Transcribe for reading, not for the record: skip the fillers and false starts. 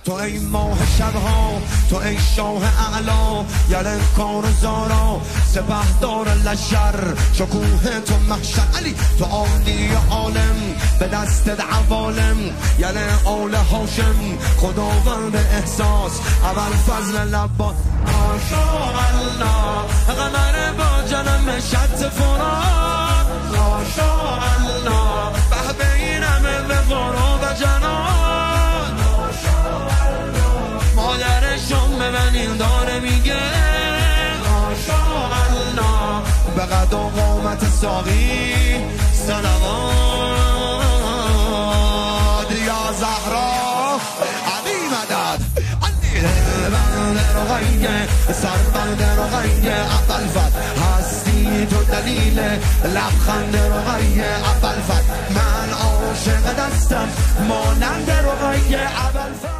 تو ای ماه شبها، تو ای شاه اعلا، یل کار زارا سپهدار لشر، شکوه تو محشر علی، تو عالی عالم به دست عوالم، یل آل هاشم خداوند احساس، اول فضل لبا ماشاءالله، قمر با جنم شط فرات، ماشاءالله، به بینم به غروب جنات، مادرشون ببینین داره میگه ماشاءالله، به قد و قامت ساقی صلوات، یا زهرا علی مدد رقیه سربند رقیه اول فت هستی تو دلیل لبخند رقیه اول فت من عاشق دستم مانند رقیه اول فت.